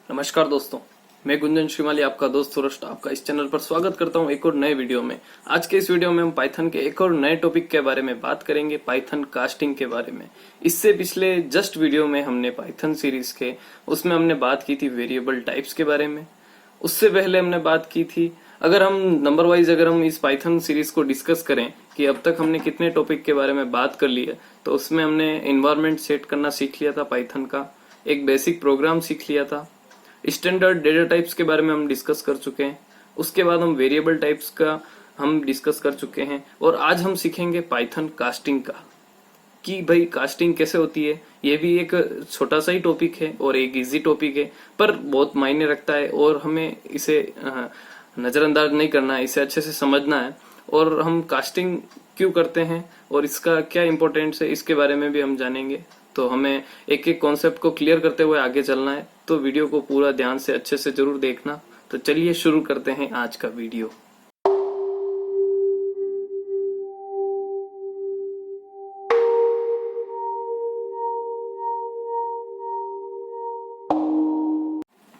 नमस्कार दोस्तों, मैं गुंजन श्रीमाली आपका दोस्त सुरष्ट आपका इस चैनल पर स्वागत करता हूं एक और नए वीडियो में। आज के इस वीडियो में हम पाइथन के एक और नए टॉपिक के बारे में बात करेंगे, पाइथन कास्टिंग के बारे में। इससे पिछले जस्ट वीडियो में हमने पाइथन सीरीज के उसमें हमने बात की थी वेरिएबल टाइप्स के बारे में। उससे पहले हमने बात की थी, अगर हम नंबर वाइज अगर हम इस पाइथन सीरीज को डिस्कस करें कि अब तक हमने कितने टॉपिक के बारे में बात कर ली है, तो उसमें हमने एनवायरनमेंट सेट करना सीख लिया था पाइथन का, एक बेसिक प्रोग्राम सीख लिया था, स्टैंडर्ड डेटा टाइप्स के बारे में हम डिस्कस कर चुके हैं। उसके बाद हम वेरिएबल टाइप्स का हम डिस्कस कर चुके हैं और आज हम सीखेंगे पाइथन कास्टिंग का, कि भाई कास्टिंग कैसे होती है। ये भी एक छोटा सा ही टॉपिक है और एक इजी टॉपिक है, पर बहुत मायने रखता है और हमें इसे नजरअंदाज नहीं करना है, इसे अच्छे से समझना है। और हम कास्टिंग क्यों करते हैं और इसका क्या इंपॉर्टेंस है, इसके बारे में भी हम जानेंगे। तो हमें एक एक कॉन्सेप्ट को क्लियर करते हुए आगे चलना है, तो वीडियो को पूरा ध्यान से अच्छे से जरूर देखना। तो चलिए शुरू करते हैं आज का वीडियो।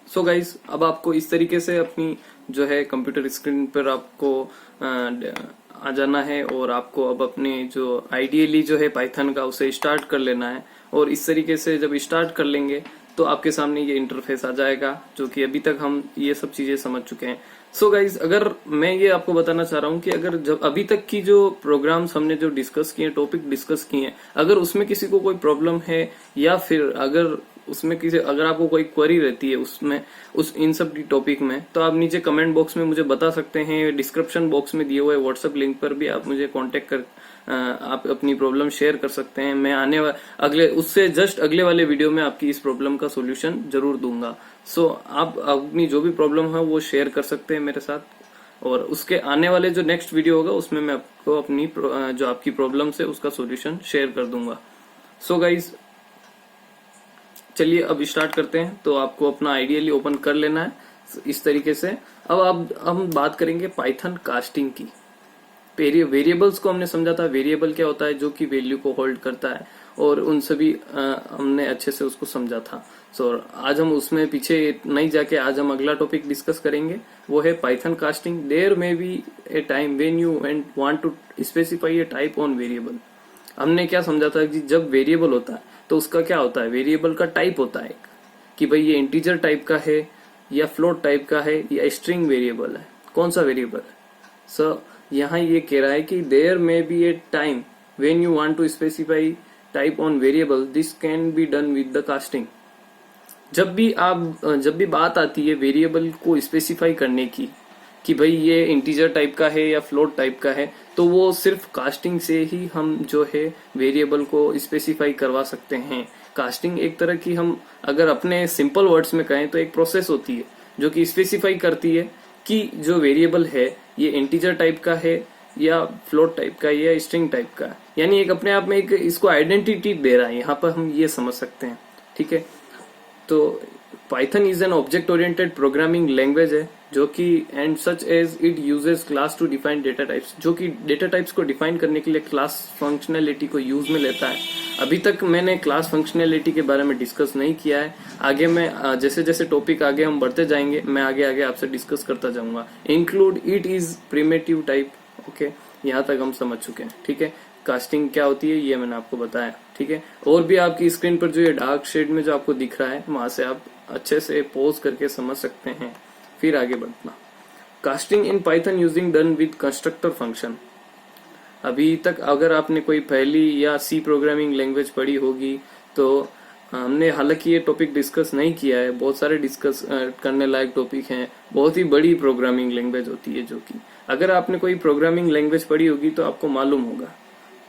सो गाइज, अब आपको इस तरीके से अपनी जो है कंप्यूटर स्क्रीन पर आपको आ जाना है और आपको अब अपने जो आइडियली जो है पाइथन का उसे स्टार्ट कर लेना है। और इस तरीके से जब स्टार्ट कर लेंगे तो आपके सामने ये इंटरफेस आ जाएगा, जो कि अभी तक हम ये सब चीजें समझ चुके हैं। सो गाइज, अगर मैं ये आपको बताना चाह रहा हूँ कि अगर जब अभी तक की जो प्रोग्राम्स हमने जो डिस्कस किए, टॉपिक डिस्कस किए हैं, अगर उसमें किसी को कोई प्रॉब्लम है या फिर अगर उसमें किसी अगर आपको कोई क्वेरी रहती है उसमें इन सब की टॉपिक में, तो आप नीचे कमेंट बॉक्स में मुझे बता सकते हैं। डिस्क्रिप्शन बॉक्स में दिए हुए व्हाट्सएप लिंक पर भी आप मुझे कांटेक्ट कर आप अपनी प्रॉब्लम शेयर कर सकते हैं। मैं अगले उससे जस्ट अगले वाले वीडियो में आपकी इस प्रॉब्लम का सोल्यूशन जरूर दूंगा। सो आप अपनी जो भी प्रॉब्लम है वो शेयर कर सकते हैं मेरे साथ, और उसके आने वाले जो नेक्स्ट वीडियो होगा उसमें मैं आपको अपनी जो आपकी प्रॉब्लम है उसका सोल्यूशन शेयर कर दूंगा। सो गाइज, चलिए अब स्टार्ट करते हैं। तो आपको अपना आइडियली ओपन कर लेना है इस तरीके से। अब हम बात करेंगे पाइथन कास्टिंग की। वेरिएबल्स को हमने समझा था, वेरिएबल क्या होता है, जो कि वैल्यू को होल्ड करता है, और उन सभी हमने अच्छे से उसको समझा था। सो आज हम उसमें पीछे नहीं जाके आज हम अगला टॉपिक डिस्कस करेंगे, वो है Python casting. There may be a time when you want to specify a type on variable. हमने क्या समझा था कि जब वेरिएबल होता है तो उसका क्या होता है, वेरिएबल का टाइप होता है कि भाई ये इंटीजर टाइप का है या फ्लोट टाइप का है या स्ट्रिंग वेरिएबल है, कौन सा वेरिएबल है। सो यहाँ ये कह रहा है कि there may be a time when you want to specify type on variable, this can be done with the casting. जब भी बात आती है वेरिएबल को स्पेसिफाई करने की कि भाई ये इंटीजर टाइप का है या फ्लोट टाइप का है, तो वो सिर्फ कास्टिंग से ही हम जो है वेरिएबल को स्पेसिफाई करवा सकते हैं। कास्टिंग एक तरह की, हम अगर अपने सिंपल वर्ड्स में कहें तो एक प्रोसेस होती है जो कि स्पेसिफाई करती है कि जो वेरिएबल है ये इंटीजर टाइप का है या फ्लोट टाइप का है या स्ट्रिंग टाइप का है। यानी एक अपने आप में एक इसको आइडेंटिटी दे रहा है, यहाँ पर हम ये समझ सकते हैं। ठीक है, तो Python is an object oriented programming language है जो कि and such as it uses class to define data types, जो कि डेटा टाइप्स को डिफाइन करने के लिए क्लास फंक्शनैलिटी को यूज में लेता है। अभी तक मैंने क्लास फंक्शनैलिटी के बारे में डिस्कस नहीं किया है। आगे मैं जैसे जैसे टॉपिक आगे हम बढ़ते जाएंगे मैं आगे आगे आपसे डिस्कस करता जाऊंगा। Include it is primitive type. Okay, यहाँ तक हम समझ चुके हैं। ठीक है, कास्टिंग क्या होती है ये मैंने आपको बताया। ठीक है, और भी आपकी स्क्रीन पर जो ये डार्क शेड में जो आपको दिख रहा है वहां से आप अच्छे से पॉज करके समझ सकते हैं, फिर आगे बढ़ना। Casting in Python using done with constructor function. अभी तक अगर आपने कोई पहली या सी प्रोग्रामिंग लैंग्वेज पढ़ी होगी तो हमने हालांकि ये टॉपिक डिस्कस नहीं किया है, बहुत सारे डिस्कस करने लायक टॉपिक हैं। बहुत ही बड़ी प्रोग्रामिंग लैंग्वेज होती है, जो कि अगर आपने कोई प्रोग्रामिंग लैंग्वेज पढ़ी होगी तो आपको मालूम होगा।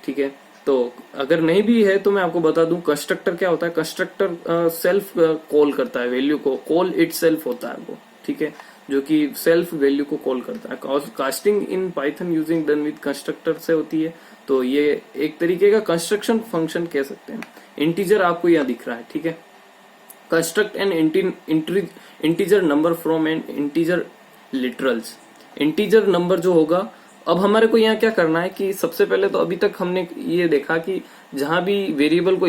ठीक है, तो अगर नहीं भी है तो मैं आपको बता दूं कंस्ट्रक्टर क्या होता है। कंस्ट्रक्टर सेल्फ कॉल करता है, वैल्यू को कॉल इट सेल्फ होता है वो। ठीक है, जो कि सेल्फ वैल्यू को कॉल करता है। Casting in Python using done with constructor से होती है, तो ये एक तरीके का कंस्ट्रक्शन फंक्शन कह सकते हैं। इंटीजर आपको यहाँ दिख रहा है। ठीक है, construct N integer number from N integer literals. Integer number जो होगा अब हमारे को यहाँ क्या करना है कि सबसे पहले तो अभी तक हमने ये देखा कि जहां भी वेरिएबल को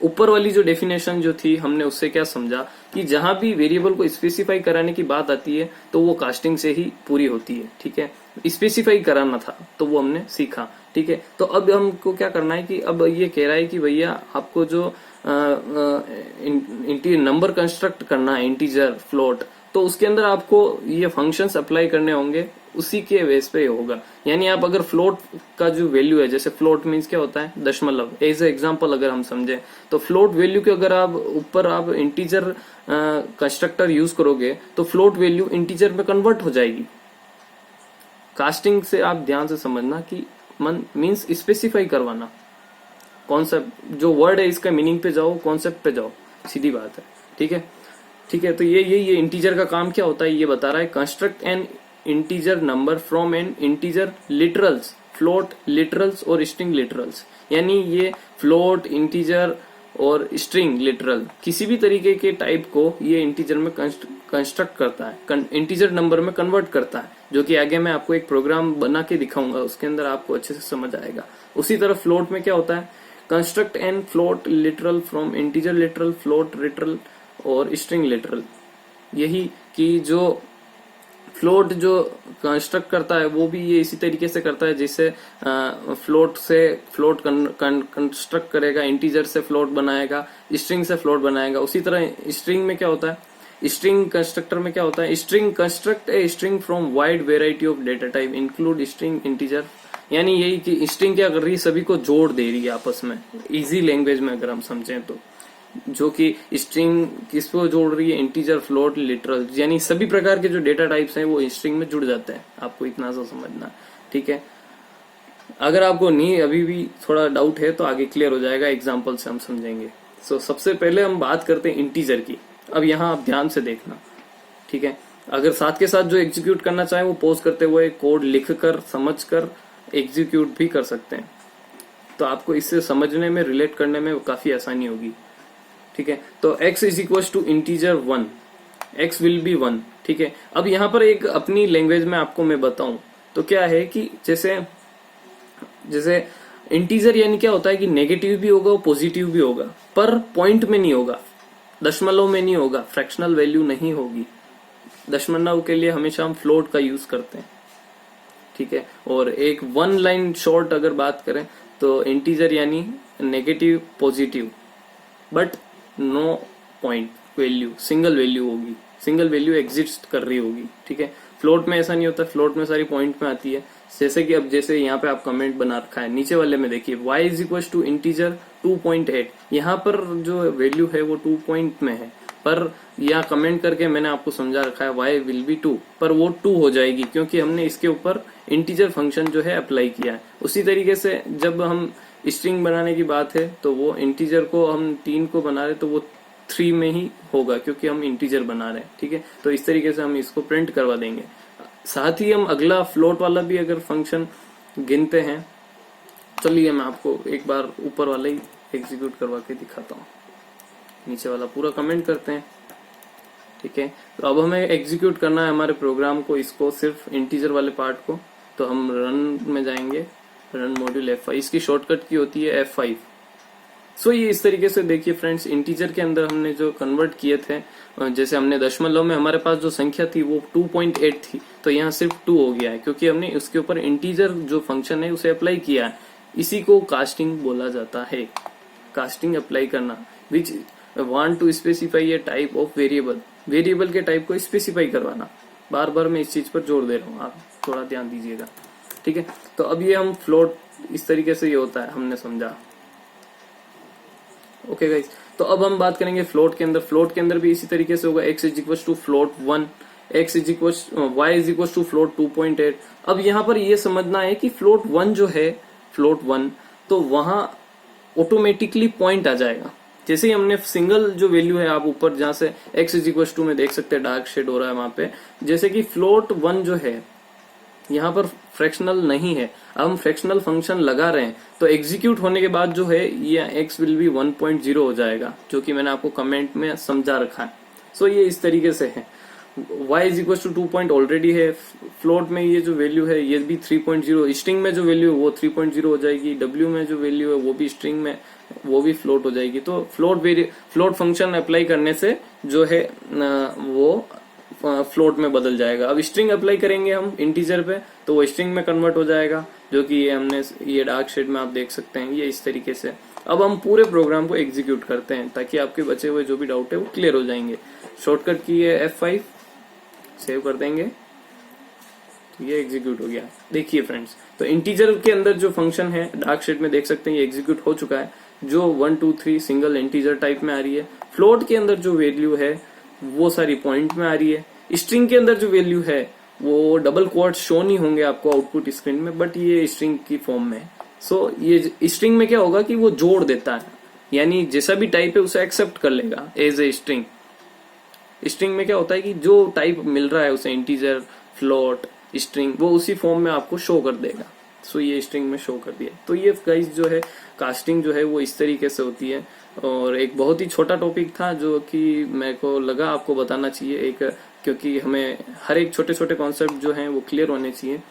ऊपर वाली जो डेफिनेशन जो थी हमने उससे क्या समझा कि जहां भी वेरिएबल को स्पेसिफाई कराने की बात आती है तो वो कास्टिंग से ही पूरी होती है। ठीक है, स्पेसिफाई कराना था तो वो हमने सीखा। ठीक है, तो अब हमको क्या करना है कि अब ये कह रहा है कि भैया आपको जो नंबर कंस्ट्रक्ट करना है, इंटीजर, फ्लोट, तो उसके अंदर आपको ये फंक्शंस अप्लाई करने होंगे, उसी के बेस पे होगा। यानी आप अगर फ्लोट का जो वैल्यू है, जैसे फ्लोट मीन्स क्या होता है, दशमलव, एज ए एग्जांपल अगर हम समझे तो फ्लोट वैल्यू के अगर आप ऊपर आप इंटीजर कंस्ट्रक्टर यूज करोगे तो फ्लोट वैल्यू इंटीजर में कन्वर्ट हो जाएगी। कास्टिंग से आप ध्यान से समझना कि मीन्स स्पेसिफाई करवाना, कॉन्सेप्ट जो वर्ड है इसका मीनिंग पे जाओ, कॉन्सेप्ट पे जाओ, सीधी बात है। ठीक है, ठीक है, तो ये इंटीजर का काम क्या होता है ये बता रहा है। Construct N integer number from N integer literals, float literals और स्ट्रिंग लिटरल्स। यानी ये फ्लोट, इंटीजर और स्ट्रिंग लिटरल किसी भी तरीके के टाइप को ये इंटीजर में कंस्ट्रक्ट करता है, इंटीजर नंबर में कन्वर्ट करता है, जो कि आगे मैं आपको एक प्रोग्राम बना के दिखाऊंगा, उसके अंदर आपको अच्छे से समझ आएगा। उसी तरह फ्लोट में क्या होता है, construct N float literal from integer literal, float literal और स्ट्रिंग लिटरल। यही कि जो फ्लोट जो कंस्ट्रक्ट करता है वो भी ये इसी तरीके से करता है, जिससे फ्लोट से फ्लोट कंस्ट्रक्ट करेगा, इंटीजर से फ्लोट बनाएगा, स्ट्रिंग से फ्लोट बनाएगा। उसी तरह स्ट्रिंग में क्या होता है, स्ट्रिंग कंस्ट्रक्टर में क्या होता है, string construct a string from wide variety of data type include string, integer. यानी यही कि स्ट्रिंग क्या कर रही है, सभी को जोड़ दे रही है आपस में, इजी लैंग्वेज में अगर हम समझें तो। जो कि स्ट्रिंग किसको जोड़ रही है, इंटीजर, फ्लोट, लिटरल, यानी सभी प्रकार के जो डेटा टाइप्स हैं वो स्ट्रिंग में जुड़ जाते हैं। आपको इतना सा समझना। ठीक है, अगर आपको नहीं अभी भी थोड़ा डाउट है तो आगे क्लियर हो जाएगा, एग्जांपल से हम समझेंगे। सो सबसे पहले हम बात करते हैं इंटीजर की। अब यहाँ आप ध्यान से देखना। ठीक है, अगर साथ के साथ जो एग्जीक्यूट करना चाहे वो पॉज करते हुए कोड लिखकर समझकर एग्जीक्यूट भी कर सकते हैं, तो आपको इससे समझने में, रिलेट करने में काफी आसानी होगी। ठीक है, तो x is equal to integer 1, x will be 1। ठीक है, अब यहाँ पर एक अपनी लैंग्वेज में आपको मैं बताऊं तो क्या है कि जैसे इंटीजर यानी क्या होता है कि नेगेटिव भी होगा और पॉजिटिव भी होगा, पर पॉइंट में नहीं होगा, दशमलव में नहीं होगा, फ्रैक्शनल वैल्यू नहीं होगी। दशमलव के लिए हमेशा हम फ्लोट का यूज करते हैं। ठीक है, और एक वन लाइन शॉर्ट अगर बात करें तो इंटीजर यानी negative, positive, but no point value, single value होगी, सिंगल वैल्यू एग्जिस्ट कर रही होगी। ठीक है, फ्लोट में ऐसा नहीं होता, फ्लोट में सारी पॉइंट में आती है। जैसे कि अब जैसे यहाँ पे आप कमेंट बना रखा है, नीचे वाले में देखिए y is equal to integer 2.8, यहाँ पर जो वैल्यू है वो 2 पॉइंट में है, पर यहाँ कमेंट करके मैंने आपको समझा रखा है y विल बी 2, पर वो 2 हो जाएगी क्योंकि हमने इसके ऊपर इंटीजर फंक्शन जो है अप्लाई किया है। उसी तरीके से जब हम स्ट्रिंग बनाने की बात है तो वो इंटीजर को हम 3 को बना रहे तो वो 3 में ही होगा क्योंकि हम इंटीजर बना रहे हैं। ठीक है, तो इस तरीके से हम इसको प्रिंट करवा देंगे। साथ ही हम अगला फ्लोट वाला भी अगर फंक्शन गिनते हैं, चलिए मैं आपको एक बार ऊपर वाला ही एग्जीक्यूट करवा के दिखाता हूँ। नीचे वाला पूरा कमेंट करते हैं। ठीक है, तो अब हमें एग्जीक्यूट करना है हमारे प्रोग्राम को, इसको सिर्फ इंटीजर वाले पार्ट को। तो हम रन में जाएंगे, रन मॉड्यूल F5, इसकी शॉर्टकट की होती है F5। सो ये इस तरीके से देखिए फ्रेंड्स, इंटीजर के अंदर हमने जो कन्वर्ट किए थे, जैसे हमने दशमलव में हमारे पास जो संख्या थी वो 2.8 थी, तो यहाँ सिर्फ 2 हो गया है क्योंकि हमने उसके ऊपर इंटीजर जो फंक्शन है उसे अप्लाई किया है। इसी को कास्टिंग बोला जाता है, कास्टिंग अप्लाई करना, which want to specify a type of variable, variable के टाइप को स्पेसिफाई करवाना। बार बार मैं इस चीज पर जोर दे रहा हूँ, आप थोड़ा ध्यान दीजिएगा। ठीक है, तो अब ये हम फ्लोट इस तरीके से ये होता है, हमने समझा। ओके गाइस, तो अब हम बात करेंगे फ्लोट के अंदर। फ्लोट के अंदर भी इसी तरीके से होगा, x is equal to float 1, x is equal y is equal to float 2.8। अब यहाँ पर ये समझना है कि फ्लोट 1 जो है, फ्लोट 1, तो वहां ऑटोमेटिकली पॉइंट आ जाएगा। जैसे ही हमने सिंगल जो वैल्यू है, आप ऊपर जहां से x इज इक्वल टू में देख सकते हैं, डार्क शेड हो रहा है वहां पे, जैसे कि फ्लोट 1 जो है यहाँ पर फ्रैक्शनल नहीं है, अब हम फ्रैक्शनल फंक्शन लगा रहे हैं, तो एग्जीक्यूट होने के बाद जो है ये x विल बी 1.0 हो जाएगा, जो कि मैंने आपको कमेंट में समझा रखा है। सो ये इस तरीके से है। y is equal to 2 point already है, फ्लोट में ये जो वैल्यू है ये भी 3.0, स्ट्रिंग में जो वैल्यू है वो 3.0 हो जाएगी, w में जो वैल्यू है वो भी स्ट्रिंग में वो भी फ्लोट हो जाएगी। तो फ्लोट फंक्शन अप्लाई करने से जो है वो फ्लोट में बदल जाएगा। अब स्ट्रिंग अप्लाई करेंगे हम इंटीजर पे तो वो स्ट्रिंग में कन्वर्ट हो जाएगा, जो कि ये हमने ये डार्क शेड में आप देख सकते हैं ये इस तरीके से। अब हम पूरे प्रोग्राम को एग्जीक्यूट करते हैं ताकि आपके बचे हुए जो भी डाउट है वो क्लियर हो जाएंगे। शॉर्टकट की है F5, सेव कर देंगे तो ये एग्जीक्यूट हो गया। देखिए फ्रेंड्स, तो इंटीजर के अंदर जो फंक्शन है डार्क शेड में देख सकते हैं ये एग्जीक्यूट हो चुका है, जो 1 2 3 सिंगल इंटीजर टाइप में आ रही है। फ्लोट के अंदर जो वैल्यू है वो सारी पॉइंट में आ रही है। स्ट्रिंग के अंदर जो वैल्यू है वो डबल क्वाट शो नहीं होंगे आपको आउटपुट स्क्रीन में, बट ये स्ट्रिंग की फॉर्म में है। सो ये स्ट्रिंग में क्या होगा कि वो जोड़ देता है, यानी जैसा भी टाइप है उसे एक्सेप्ट कर लेगा एज ए स्ट्रिंग। स्ट्रिंग में क्या होता है कि जो टाइप मिल रहा है उसे इंटीजर, फ्लोट, स्ट्रिंग, वो उसी फॉर्म में आपको शो कर देगा। सो ये स्ट्रिंग में शो कर दिया। तो ये गाइस जो है कास्टिंग जो है वो इस तरीके से होती है, और एक बहुत ही छोटा टॉपिक था जो कि मेरे को लगा आपको बताना चाहिए एक, क्योंकि हमें हर एक छोटे छोटे कॉन्सेप्ट जो हैं वो क्लियर होने चाहिए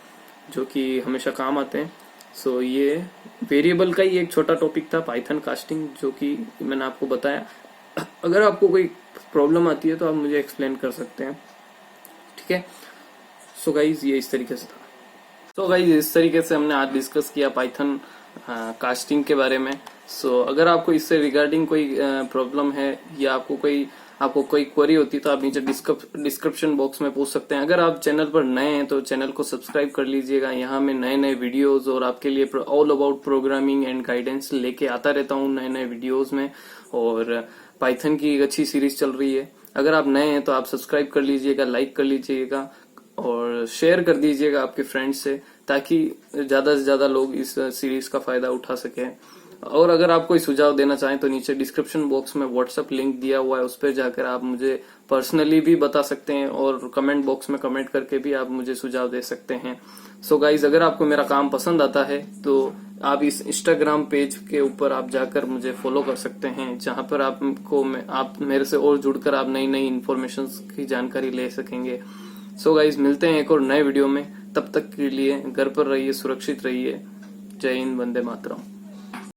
जो कि हमेशा काम आते हैं। सो ये वेरिएबल का ही एक छोटा टॉपिक था पाइथन कास्टिंग, जो कि मैंने आपको बताया। अगर आपको कोई प्रॉब्लम आती है तो आप मुझे एक्सप्लेन कर सकते हैं, ठीक है। सो गाइज ये इस तरीके से था। सो गाइज इस तरीके से हमने आज डिस्कस किया पाइथन कास्टिंग के बारे में। सो अगर आपको इससे रिगार्डिंग कोई प्रॉब्लम है या आपको कोई क्वेरी होती है तो आप नीचे डिस्क्रिप्शन बॉक्स में पूछ सकते हैं। अगर आप चैनल पर नए हैं तो चैनल को सब्सक्राइब कर लीजिएगा। यहाँ मैं नए नए वीडियोस और आपके लिए all about programming and guidance लेके आता रहता हूँ नए नए वीडियोस में, और पाइथन की एक अच्छी सीरीज चल रही है। अगर आप नए हैं तो आप सब्सक्राइब कर लीजिएगा, लाइक कर लीजिएगा और शेयर कर दीजिएगा आपके फ्रेंड्स से, ताकि ज्यादा से ज्यादा लोग इस सीरीज का फायदा उठा सकें। और अगर आप कोई सुझाव देना चाहें तो नीचे डिस्क्रिप्शन बॉक्स में व्हाट्सएप लिंक दिया हुआ है, उस पर जाकर आप मुझे पर्सनली भी बता सकते हैं, और कमेंट बॉक्स में कमेंट करके भी आप मुझे सुझाव दे सकते हैं। सो गाइज अगर आपको मेरा काम पसंद आता है तो आप इस इंस्टाग्राम पेज के ऊपर आप जाकर मुझे फॉलो कर सकते हैं, जहां पर आप मेरे से और जुड़कर आप नई नई इन्फॉर्मेशन की जानकारी ले सकेंगे। सो गाइज मिलते हैं एक और नए वीडियो में, तब तक के लिए घर पर रहिए, सुरक्षित रहिए। जय हिंद, वंदे मातरम।